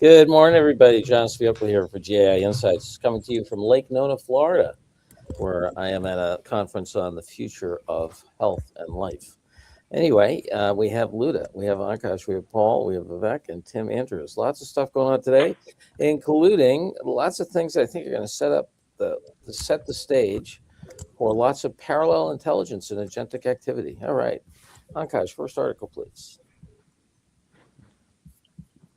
Good morning, everybody. John Sviopoli here for GAI Insights, coming to you from Lake Nona, Florida, where I am at a conference on the future of health and life. Anyway, we have Luda, we have Akash, we have Paul, we have Vivek, and Tim Andrews. Lots of stuff going on today, including lots of things that I think are going to set the stage for lots of parallel intelligence and agentic activity. All right, Akash, first article, please.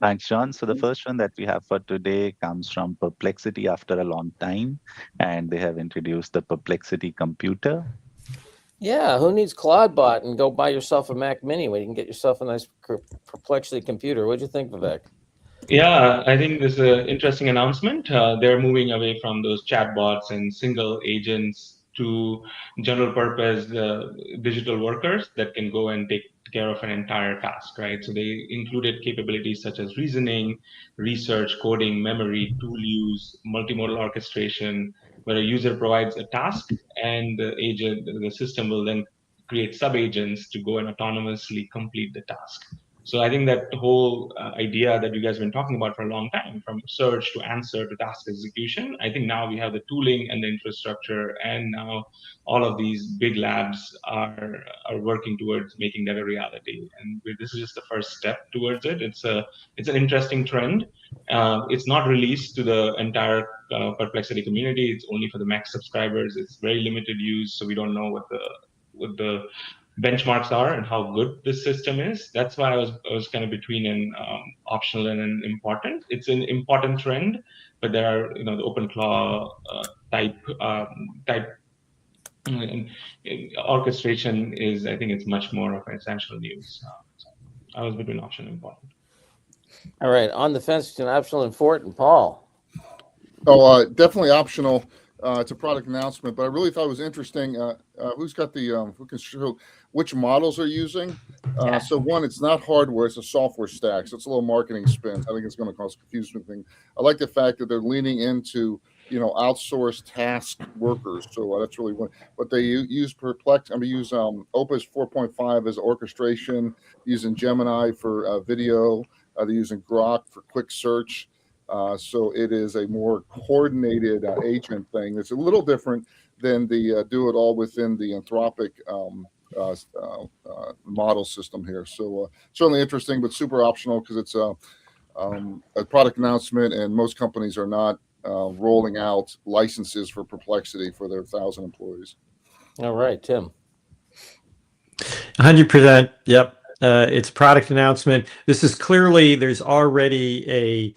Thanks, John. So the first one that we have for today comes from Perplexity after a long time, and they have introduced the Perplexity computer. Yeah, who needs Claudebot and go buy yourself a Mac Mini when you can get yourself a nice Perplexity computer? What'd you think, Vivek? Yeah, I think this is an interesting announcement. They're moving away from those chatbots and single agents to general purpose digital workers that can go and take care of an entire task, right? So they included capabilities such as reasoning, research, coding, memory, tool use, multimodal orchestration, where a user provides a task and the system will then create sub-agents to go and autonomously complete the task. So I think that whole idea that you guys have been talking about for a long time, from search to answer to task execution, I think now we have the tooling and the infrastructure, and now all of these big labs are working towards making that a reality. And this is just the first step towards it. It's an interesting trend. It's not released to the entire Perplexity community. It's only for the Max subscribers. It's very limited use, so we don't know what the benchmarks are and how good this system is. That's why I was kind of between an optional and an important. It's an important trend, but there are the OpenClaw type orchestration is, I think it's much more of an essential news. So I was between optional and important. All right, on the fence between optional and important, Paul. Oh, definitely optional. It's a product announcement, but I really thought it was interesting. Who's got the who can show which models they're using? So one, it's not hardware; it's a software stack. So it's a little marketing spin. I think it's going to cause confusion. I like the fact that they're leaning into outsourced task workers. So that's really one. But they use Perplex. I mean, use Opus 4.5 as orchestration, using Gemini for video. They're using Grok for quick search. So it is a more coordinated agent thing. It's a little different than the do it all within the Anthropic model system here. So certainly interesting, but super optional because it's a product announcement, and most companies are not rolling out licenses for Perplexity for their 1,000 employees. All right, Tim. 100%. Yep. It's a product announcement. This is clearly, there's already a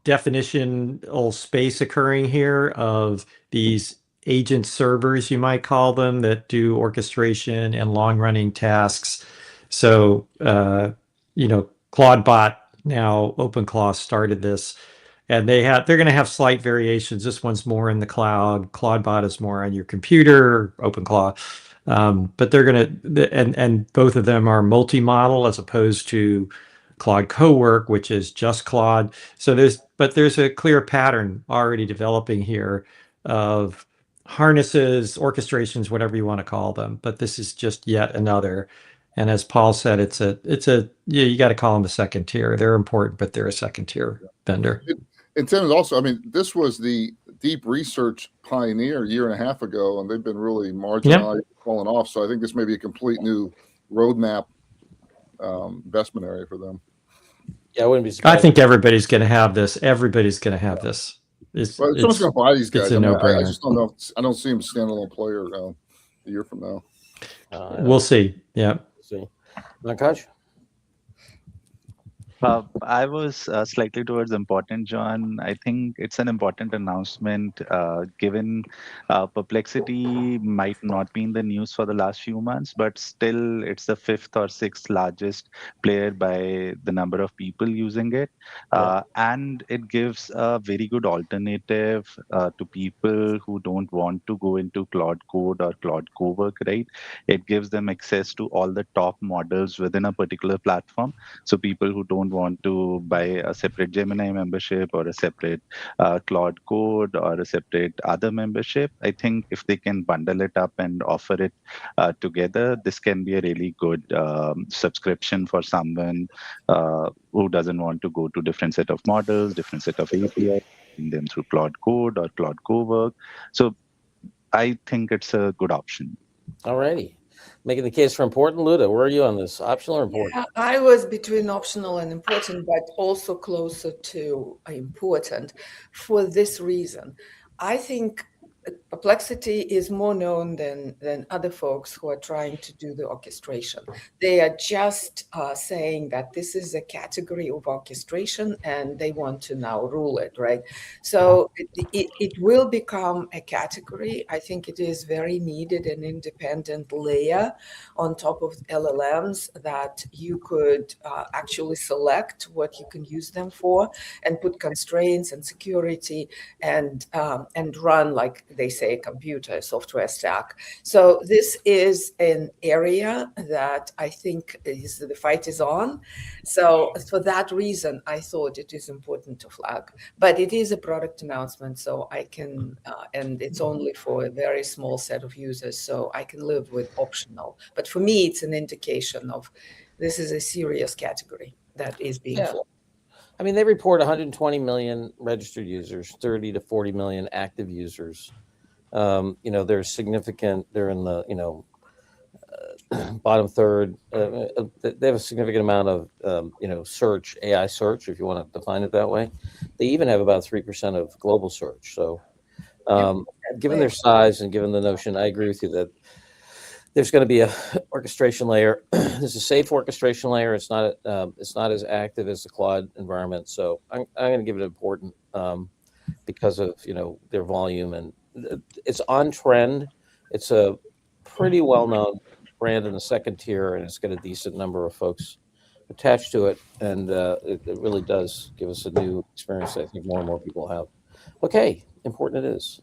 definitional space occurring here of these agent servers, you might call them, that do orchestration and long-running tasks. So, Claudebot, now OpenClaw, started this, and they're going to have slight variations. This one's more in the cloud. Claudebot is more on your computer. OpenClaw. But they're going to, and both of them are multi-model as opposed to Claude Cowork, which is just Claude. So there's a clear pattern already developing here of harnesses, orchestrations, whatever you want to call them. But this is just yet another. And as Paul said, you got to call them a second tier. They're important, but they're a second tier vendor. And Tim is also, this was the deep research pioneer a year and a half ago, and they've been really marginalized, falling off. So I think this may be a complete new roadmap investment area for them. Yeah, I wouldn't be surprised. I think everybody's going to have this. Everybody's going to have this. Someone's going to buy these guys. It's a no-brainer. I just don't know. I don't see them standalone player a year from now. We'll see. Yeah. See, Nakash? I was slightly towards important, John. I think it's an important announcement, given Perplexity might not be in the news for the last few months, but still it's the fifth or sixth largest player by the number of people using it. And it gives a very good alternative to people who don't want to go into Claude Code or Claude Cowork, right? It gives them access to all the top models within a particular platform. So people who don't want to buy a separate Gemini membership or a separate Claude Code or a separate other membership, I think if they can bundle it up and offer it together, this can be a really good subscription for someone who doesn't want to go to different set of models, different set of APIs, them through Claude Code or Claude Cowork. So I think it's a good option. All righty. Making the case for important. Luda, where are you on this? Optional or important? Yeah, I was between optional and important, but also closer to important for this reason. I think Perplexity is more known than other folks who are trying to do the orchestration. They are just saying that this is a category of orchestration and they want to now rule it, right? So it will become a category. I think it is very needed, an independent layer on top of LLMs that you could actually select what you can use them for and put constraints and security and run, like they say, computer software stack. So this is an area that I think the fight is on. So for that reason, I thought it is important to flag. But it is a product announcement, so I can, and it's only for a very small set of users, so I can live with optional. But for me, it's an indication of this is a serious category that is being formed. I mean, they report 120 million registered users, 30 to 40 million active users. They're significant. They're in the, bottom third. They have a significant amount of, search, AI search, if you want to define it that way. They even have about 3% of global search. So given their size and given the notion, I agree with you that there's going to be a orchestration layer. There's a safe orchestration layer. It's not as active as the Claude environment. So I'm going to give it important because of their volume, and it's on trend. It's a pretty well-known brand in the second tier, and it's got a decent number of folks attached to it, and it really does give us a new experience that I think more and more people have. Okay, important it is.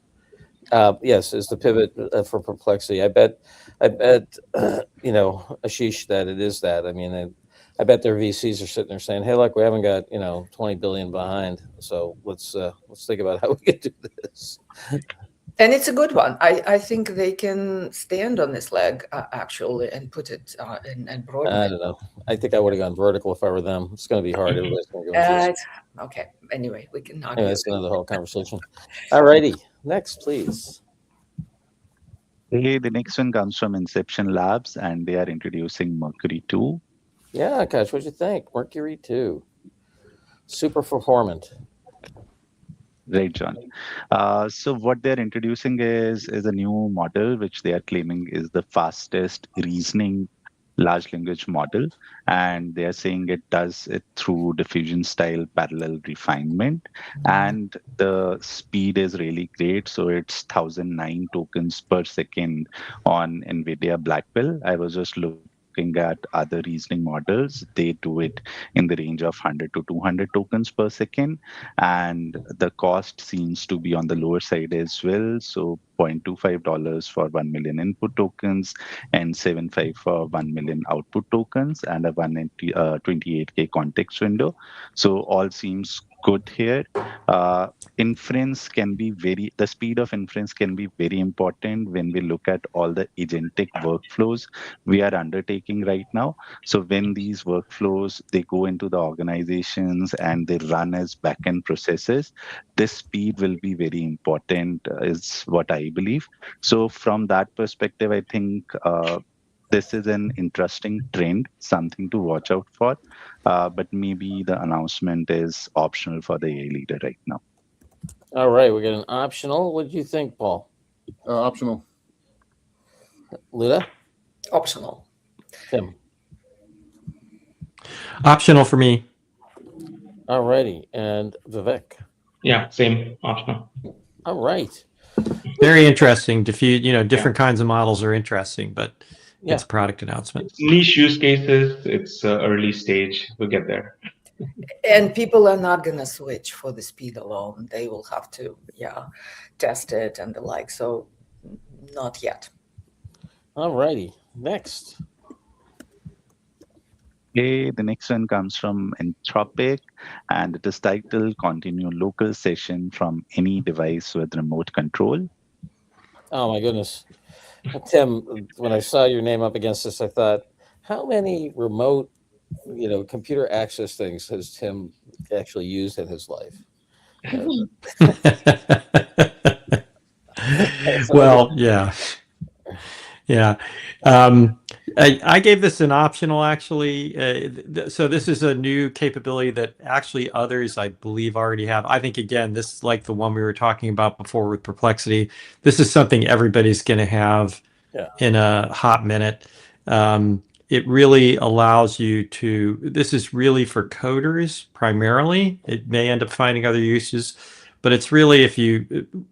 Yes, is the pivot for Perplexity. I bet, Ashish, that it is that. I mean, I bet their VCs are sitting there saying, "Hey, look, we haven't got 20 billion behind, so let's think about how we can do this." And it's a good one. I think they can stand on this leg actually and put it and broaden I it. don't know. I think I would have gone vertical if I were them. It's going to be hard. Everybody's going to go into this. Okay. Anyway, we can argue. Anyway, that's another whole conversation. All righty. Next, please. Hey, the next one comes from Inception Labs, and they are introducing Mercury 2. Yeah, gosh, what'd you think? Mercury 2. Super performant. Right, John. So what they're introducing is a new model, which they are claiming is the fastest reasoning large language model, and they are saying it does it through diffusion style parallel refinement, and the speed is really great. So it's 1009 tokens per second on NVIDIA Blackwell. I was just looking at other reasoning models. They do it in the range of 100 to 200 tokens per second, and the cost seems to be on the lower side as well. So $0.25 for 1 million input tokens and 7.5 for 1 million output tokens, and a 128K context window. So all seems good here. The speed of inference can be very important when we look at all the agentic workflows we are undertaking right now. So when these workflows, they go into the organizations and they run as backend processes, this speed will be very important, is what I believe. So from that perspective, I think this is an interesting trend, something to watch out for. But maybe the announcement is optional for the AI leader right now. All right, we got an optional. What do you think, Paul? Optional. Luda? Optional. Tim? Optional for me. All righty, and Vivek? Yeah, same, optional. All right. Very interesting. Different kinds of models are interesting, but it's a product announcement. It's niche use cases. It's early stage. We'll get there. And people are not going to switch for the speed alone. They will have to, test it and the like. So not yet. All righty. Next. Okay, the next one comes from Anthropic, and it is titled Continue Local Session from Any Device with Remote Control. Oh my goodness. Tim, when I saw your name up against this, I thought, how many remote, computer access things has Tim actually used in his life? Well, yeah. Yeah. I gave this an optional, actually. So this is a new capability that actually others, I believe, already have. I think, again, this is like the one we were talking about before with Perplexity. This is something everybody's going to have in a hot minute. It really allows you to, this is really for coders primarily. It may end up finding other uses, but it's really,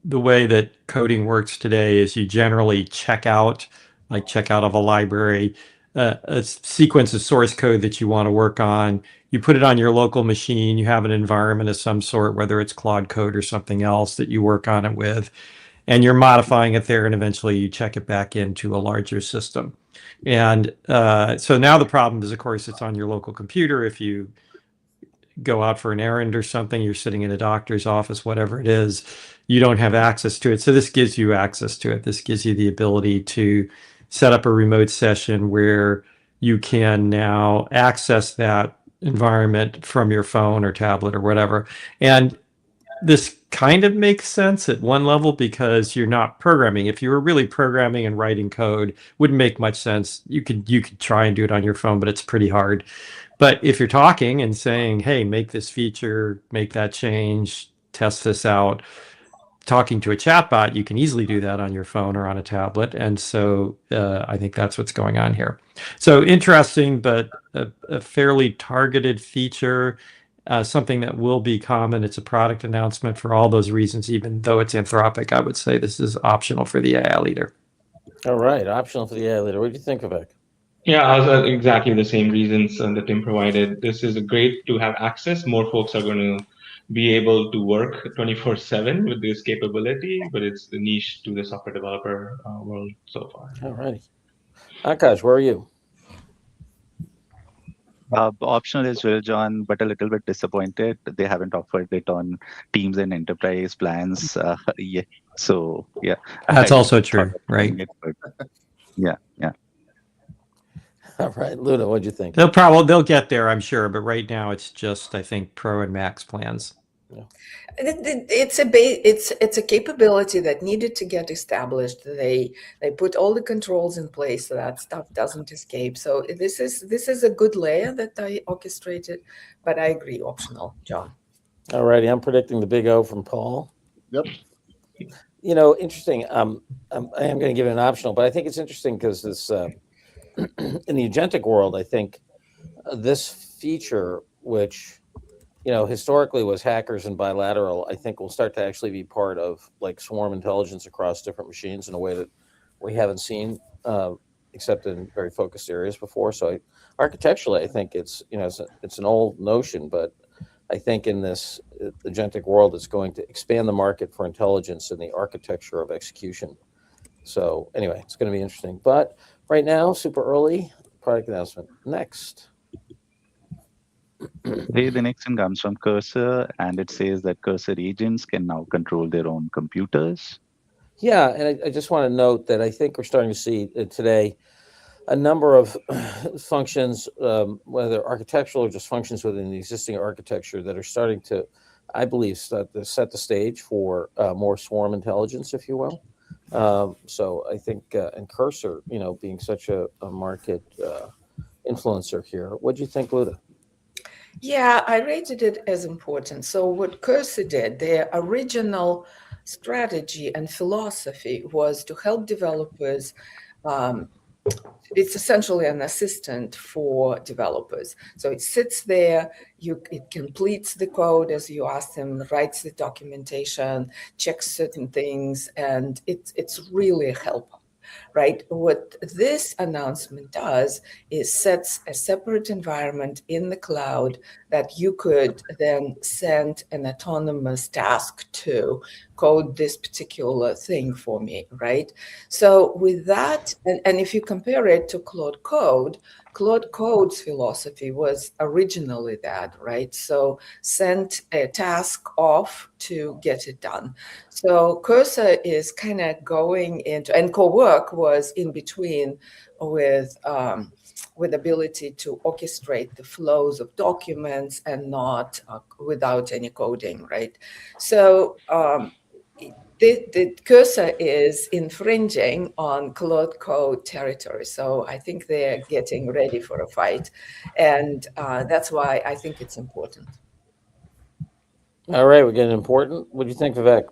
the way that coding works today is you generally check out of a library, a sequence of source code that you want to work on. You put it on your local machine. You have an environment of some sort, whether it's Claude Code or something else that you work on it with, and you're modifying it there, and eventually you check it back into a larger system. And so now the problem is, of course, it's on your local computer. If you go out for an errand or something, you're sitting in a doctor's office, whatever it is, you don't have access to it. So this gives you access to it. This gives you the ability to set up a remote session where you can now access that environment from your phone or tablet or whatever. And this kind of makes sense at one level because you're not programming. If you were really programming and writing code, wouldn't make much sense. You could try and do it on your phone, but it's pretty hard. But if you're talking and saying, hey, make this feature, make that change, test this out, talking to a chatbot, you can easily do that on your phone or on a tablet. And so I think that's what's going on here. So interesting, but a fairly targeted feature, something that will be common. It's a product announcement for all those reasons. Even though it's Anthropic, I would say this is optional for the AI leader. All right, optional for the AI leader. What do you think, Vivek? Yeah, exactly the same reasons that Tim provided. This is great to have access. More folks are going to be able to work 24/7 with this capability, but it's the niche to the software developer world so far. All righty. Akash, where are you? Optional as well, John, but a little bit disappointed they haven't offered it on Teams and Enterprise plans yet. So yeah, That's I also thought true, of right? doing it, but yeah. All right, Luna, what'd you think? They'll get there, I'm sure, but right now it's just, I think, Pro and Max plans. It's a capability that needed to get established. They put all the controls in place so that stuff doesn't escape. So this is a good layer that I orchestrated, but I agree, optional, John. All righty, I'm predicting the big O from Paul. Yep. Interesting. I am going to give it an optional, but I think it's interesting because this in the agentic world, I think this feature, which historically was hackers and bilateral, I think will start to actually be part of like swarm intelligence across different machines in a way that we haven't seen, except in very focused areas before. So architecturally, I think it's an old notion, but I think in this agentic world, it's going to expand the market for intelligence and the architecture of execution. So anyway, it's going to be interesting. But right now, super early product announcement. Next. The next one comes from Cursor, and it says that Cursor agents can now control their own computers. Yeah, and I just want to note that I think we're starting to see today a number of functions, whether architectural or just functions within the existing architecture, that are starting to, I believe, set the stage for more swarm intelligence, if you will. So I think, and Cursor, being such a market influencer here, what do you think, Luda? Yeah, I rated it as important. So what Cursor did, their original strategy and philosophy was to help developers. It's essentially an assistant for developers. So it sits there, it completes the code as you ask them, writes the documentation, checks certain things, and it's really a help. Right? What this announcement does is sets a separate environment in the cloud that you could then send an autonomous task to code this particular thing for me, right? So with that, and if you compare it to Claude Code, Claude Code's philosophy was originally that, right? So send a task off to get it done. So Cursor is kind of going into, and co-work was in between with ability to orchestrate the flows of documents and not without any coding, right? So the Cursor is infringing on Claude Code territory. So I think they're getting ready for a fight. And that's why I think it's important. All right, we're getting important. What do you think, Vivek?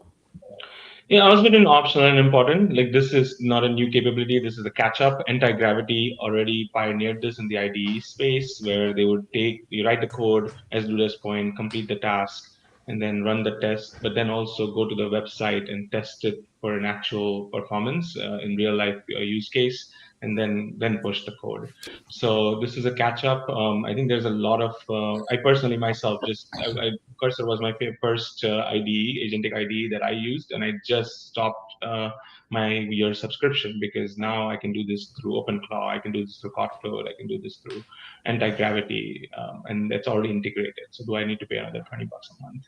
Yeah, I was between optional and important. Like, this is not a new capability. This is a catch-up. Anti-gravity already pioneered this in the IDE space, where they would you write the code, as Luda's point, complete the task, and then run the test, but then also go to the website and test it for an actual performance in real life use case, and then push the code. So this is a catch-up. I think there's a lot of. I personally myself Cursor was my first IDE, agentic IDE that I used, and I just stopped my year subscription because now I can do this through OpenClaw, I can do this through Kotlin, I can do this through anti-gravity, and it's already integrated. So do I need to pay another $20 a month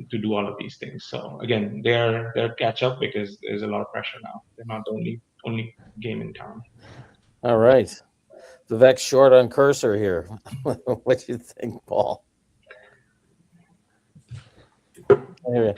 to do all of these things? So again, they're catch up because there's a lot of pressure now. They're not the only game in town. All right. Vivek's short on Cursor here. What do you think, Paul? Anyway,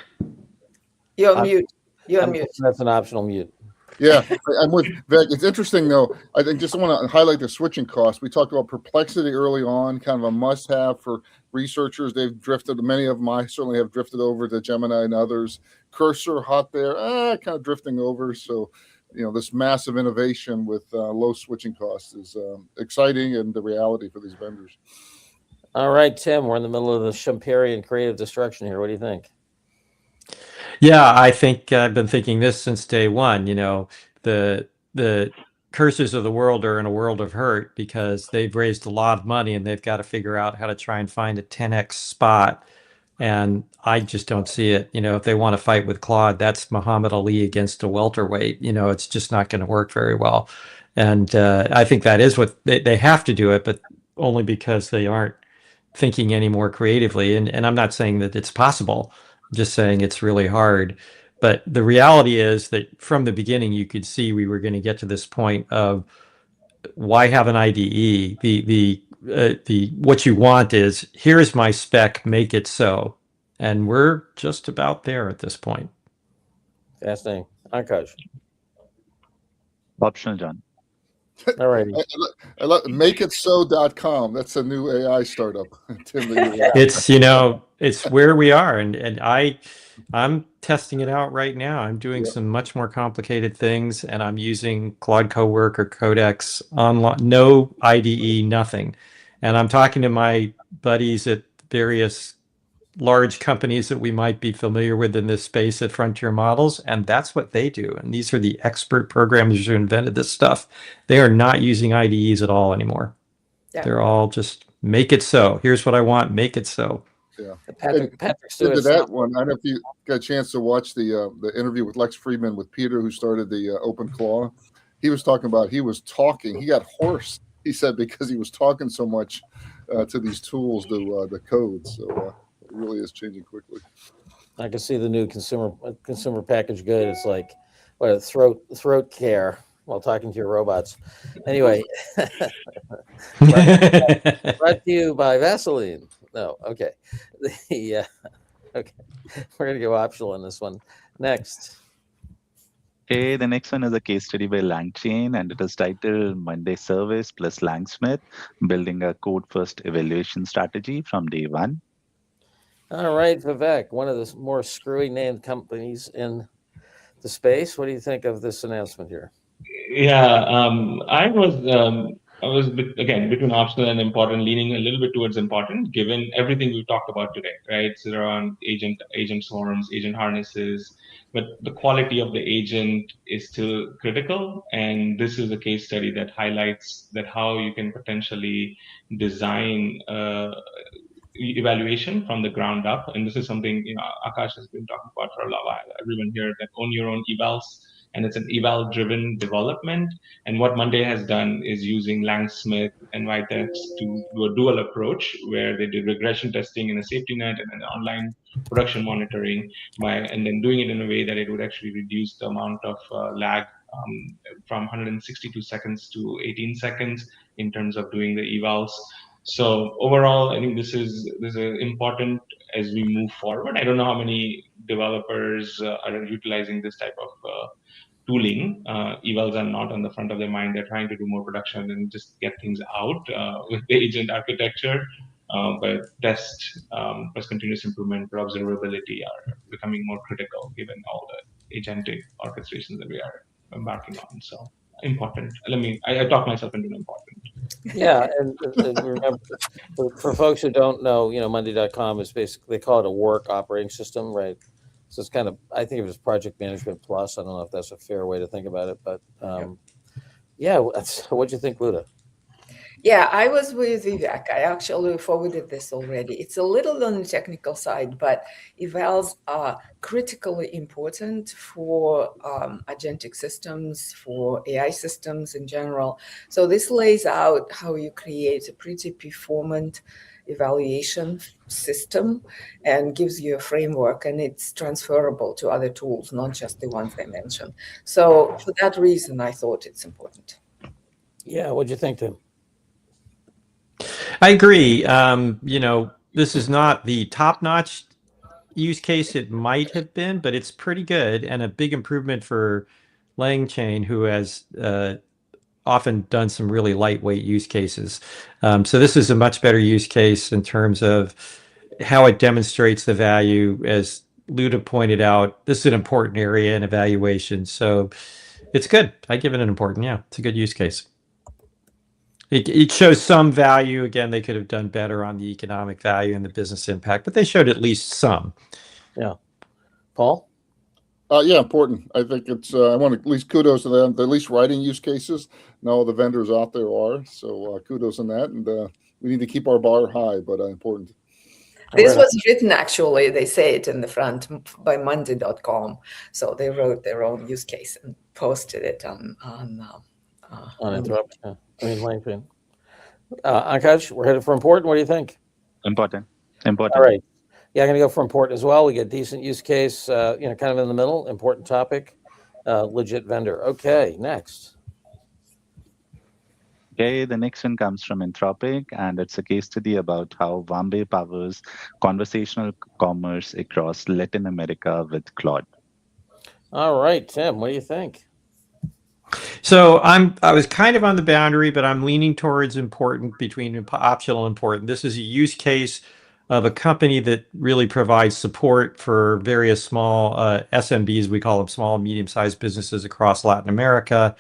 You're on mute. You're on mute. That's an optional mute. Yeah, I'm with Vivek. It's interesting, though. I think just want to highlight the switching costs. We talked about perplexity early on, kind of a must-have for researchers. They've drifted. Many of them I certainly have drifted over to Gemini and others. Cursor, hot there, kind of drifting over. So, this massive innovation with low switching costs is exciting and the reality for these vendors. All right, Tim, we're in the middle of the Schumperian creative destruction here. What do you think? Yeah, I think I've been thinking this since day one. The cursors of the world are in a world of hurt because they've raised a lot of money and they've got to figure out how to try and find a 10x spot. And I just don't see it. If they want to fight with Claude, that's Muhammad Ali against a welterweight. It's just not going to work very well. And I think that is what they have to do it, but only because they aren't thinking any more creatively. And I'm not saying that it's possible. I'm just saying it's really hard. But the reality is that from the beginning, you could see we were going to get to this point of why have an IDE? The what you want is, here's my spec, make it so. And we're just about there at this point. Fascinating. Akash. Optional, John. All righty. I love makeitso.com. That's a new AI startup. It's it's where we are, and I'm testing it out right now. I'm doing some much more complicated things, and I'm using Claude Cowork or Codex online, no IDE, nothing. And I'm talking to my buddies at various large companies that we might be familiar with in this space at Frontier Models, and that's what they do. And these are the expert programmers who invented this stuff. They are not using IDEs at all anymore. Yeah. They're all just make it so. Here's what I want, make it so. Yeah. Patrick Stewart. To that one, I don't know if you got a chance to watch the interview with Lex Friedman with Peter, who started the OpenClaw. He was talking about he got hoarse, he said, because he was talking so much to these tools, the code. So it really is changing quickly. I can see the new consumer packaged good. It's like what, throat care while talking to your robots. Anyway, brought to you by Vaseline. No, okay. Okay, we're gonna go optional on this one. Next. Okay, the next one is a case study by LangChain, and it is titled Monday Service plus Langsmith, building a code-first evaluation strategy from day one. All right, Vivek, one of the more screwy named companies in the space. What do you think of this announcement here? Yeah, I was again between optional and important, leaning a little bit towards important, given everything we've talked about today, right? So around agent swarms, agent harnesses, but the quality of the agent is still critical. And this is a case study that highlights that how you can potentially design evaluation from the ground up. And this is something Akash has been talking about for a while. Everyone here, that own your own evals and it's an eval-driven development. And what Monday has done is using Langsmith and Vitex to do a dual approach, where they did regression testing in a safety net and then online production monitoring, and then doing it in a way that it would actually reduce the amount of lag from 162 seconds to 18 seconds in terms of doing the evals. So overall, I think this is important as we move forward. I don't know how many developers are utilizing this type of tooling. Evals are not on the front of their mind. They're trying to do more production and just get things out with the agent architecture. But test plus continuous improvement for observability are becoming more critical given all the agentic orchestrations that we are embarking on. So important. I talk myself into important. Yeah, and remember, for folks who don't know, Monday.com is basically, they call it a work operating system, right? So it's kind of, I think of it as project management plus. I don't know if that's a fair way to think about it, but yeah, what'd you think, Luda? Yeah, I was with Vivek. I actually forwarded this already. It's a little on the technical side, but evals are critically important for agentic systems, for AI systems in general. So this lays out how you create a pretty performant evaluation system and gives you a framework, and it's transferable to other tools, not just the ones I mentioned. So for that reason, I thought it's important. Yeah, what'd you think, Tim? I agree. This is not the top-notch use case it might have been, but it's pretty good and a big improvement for LangChain, who has often done some really lightweight use cases. So this is a much better use case in terms of how it demonstrates the value. As Luda pointed out, this is an important area in evaluation. So it's good. I give it an important, it's a good use case. It shows some value. Again, they could have done better on the economic value and the business impact, but they showed at least some. Yeah. Paul? Yeah, important. I think it's, I want to at least kudos to them. They're at least writing use cases. Not all the vendors out there are. So kudos on that. And we need to keep our bar high, but important. This was written, actually, they say it in the front, by Monday.com. So they wrote their own use case and posted it on Anthropic. LangChain. Akash, we're headed for important. What do you think? Important. All right. Yeah, I'm going to go for important as well. We get decent use case, kind of in the middle, important topic, legit vendor. Okay, next. Okay, the next one comes from Anthropic, and it's a case study about how Vambe powers conversational commerce across Latin America with Claude. All right, Tim, what do you think? So I was kind of on the boundary, but I'm leaning towards important, between optional and important. This is a use case of a company that really provides support for various small SMBs, we call them small and medium-sized businesses across Latin America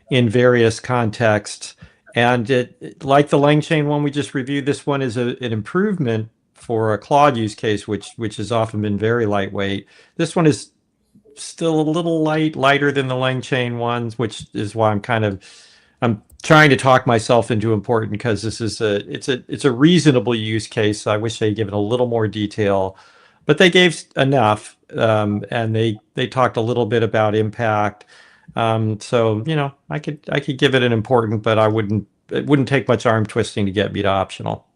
in various contexts. And like the LangChain one we just reviewed, this one is an improvement for a Claude use case, which has often been very lightweight. This one is still a little lighter than the LangChain ones, which is why I'm trying to talk myself into important, because this is it's a reasonable use case. I wish they'd given a little more detail, but they gave enough, and they talked a little bit about impact. So I could give it an important, but it wouldn't take much arm twisting to get me to optional.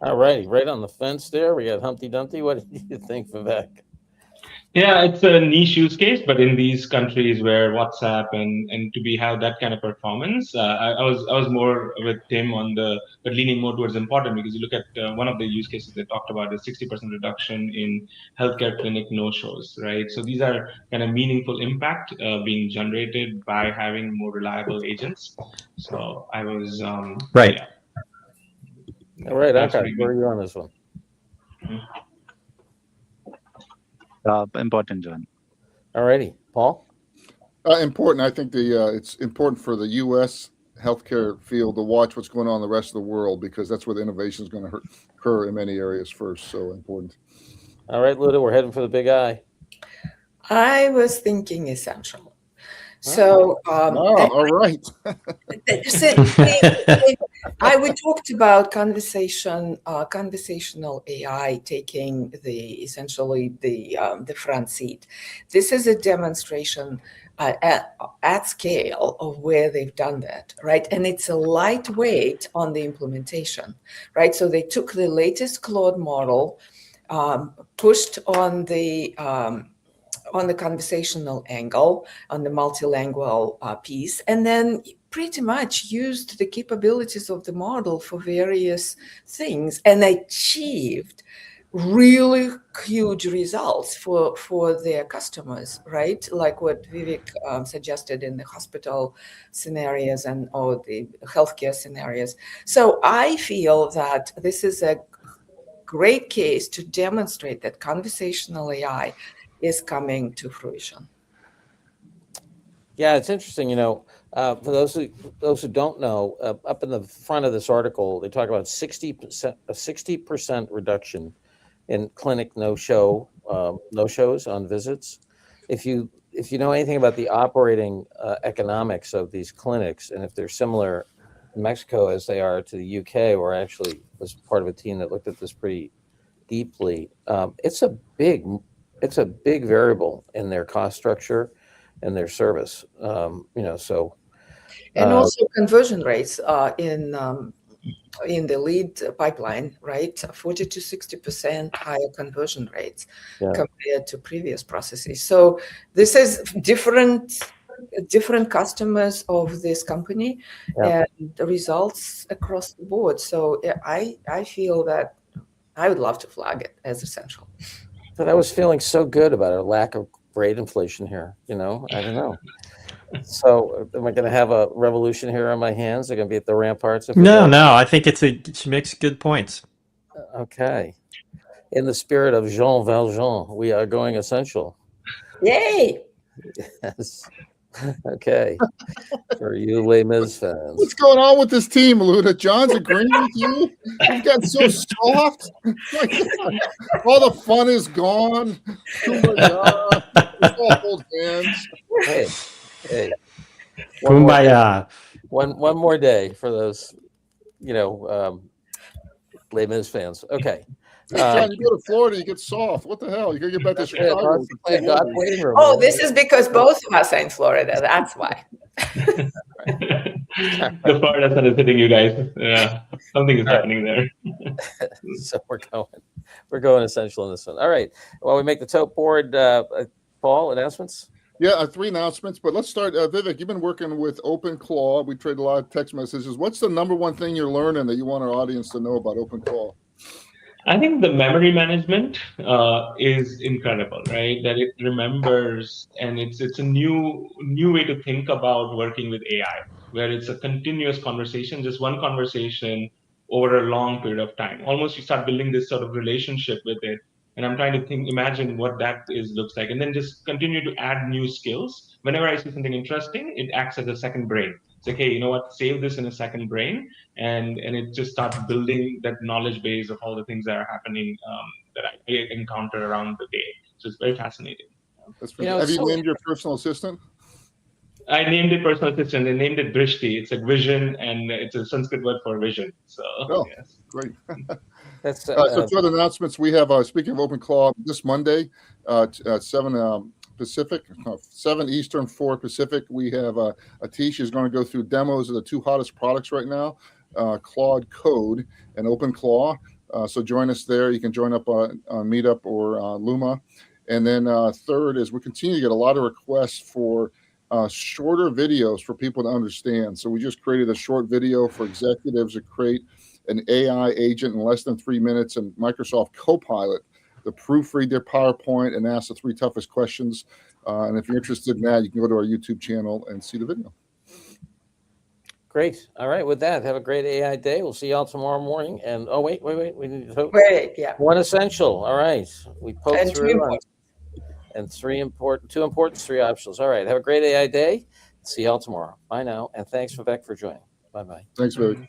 All right, right on the fence there. We got Humpty Dumpty. What do you think, Vivek? Yeah, it's a niche use case, but in these countries where WhatsApp and to have that kind of performance, I was more with Tim on but leaning more towards important, because you look at one of the use cases they talked about is 60% reduction in healthcare clinic no-shows, right? So these are kind of meaningful impact being generated by having more reliable agents. So I was right. Yeah. All right, okay. Where are you on this one? Important, John. All righty, Paul? Important. I think it's important for the U.S. healthcare field to watch what's going on in the rest of the world, because that's where the innovation is going to occur in many areas first. So important. All right, Luda, we're heading for the big I. I was thinking essential. So, all right. We talked about conversational AI taking essentially the front seat. This is a demonstration at scale of where they've done that, right? And it's a lightweight on the implementation, right? So they took the latest Claude model, pushed on the conversational angle, on the multilingual piece, and then pretty much used the capabilities of the model for various things and achieved really huge results for their customers, right? Like what Vivek suggested in the hospital scenarios or the healthcare scenarios. So I feel that this is a great case to demonstrate that conversational AI is coming to fruition. Yeah, it's interesting. For those who don't know, up in the front of this article, they talk about 60% reduction in clinic no shows on visits. If you know anything about the operating economics of these clinics, and if they're similar in Mexico as they are to the UK, where I actually was part of a team that looked at this pretty deeply, it's a big variable in their cost structure and their service. So. And also conversion rates in the lead pipeline, right? 40 to 60% higher conversion rates compared to previous processes. So this is different customers of this company and the results across the board. So I feel that I would love to flag it as essential. But I was feeling so good about our lack of grade inflation here. I don't know. So am I going to have a revolution here on my hands? They're going to be at the ramparts? No. I think she makes good points. Okay. In the spirit of Jean Valjean, we are going essential. Yay! Yes. Okay. For you Les Mis fans. What's going on with this team, Luna? John's agreeing with you? You've got so soft. All the fun is gone. Kumbaya. Let's all hold hands. Hey. Kumbaya. One more day for those, Les Mis fans. Okay. John, you go to Florida, you get soft. What the hell? You gotta get back to Chicago. Oh, this is because both of us are in Florida. That's why. The Florida sun is hitting you guys. Yeah, something is happening there. So we're going essential in this one. All right. Well, we make the tote board. Paul, announcements? Yeah, 3 announcements, but let's start. Vivek, you've been working with OpenClaw. We trade a lot of text messages. What's the number one thing you're learning that you want our audience to know about OpenClaw? I think the memory management is incredible, right? That it remembers, and it's a new way to think about working with AI, where it's a continuous conversation, just one conversation over a long period of time. Almost you start building this sort of relationship with it. And I'm trying to imagine what that looks like, and then just continue to add new skills. Whenever I see something interesting, it acts as a second brain. It's like, hey, you know what? Save this in a second brain, and it just starts building that knowledge base of all the things that are happening that I encounter around the day. So it's very fascinating. That's have you named your personal assistant? I named it personal assistant. I named it Drishti. It's like vision, and it's a Sanskrit word for vision. So yes. Great. That's so for the announcements, we have speaking of OpenClaw, this Monday at 7 Pacific, 7 Eastern, 4 Pacific, we have Atish is going to go through demos of the 2 hottest products right now, Claude Code and OpenClaw. So join us there. You can join up on Meetup or Luma. And then third is we continue to get a lot of requests for shorter videos for people to understand. So we just created a short video for executives to create an AI agent in less than 3 minutes, and Microsoft Copilot to proofread their PowerPoint and ask the 3 toughest questions. And if you're interested in that, you can go to our YouTube channel and see the video. Great. All right. With that, have a great AI day. We'll see y'all tomorrow morning. And wait. We need to vote. Yeah. 1 essential. All right. We poked and through. And 2 important, 3 optionals. All right. Have a great AI day. See y'all tomorrow. Bye now. And thanks, Vivek, for joining. Bye-bye. Thanks, Vivek.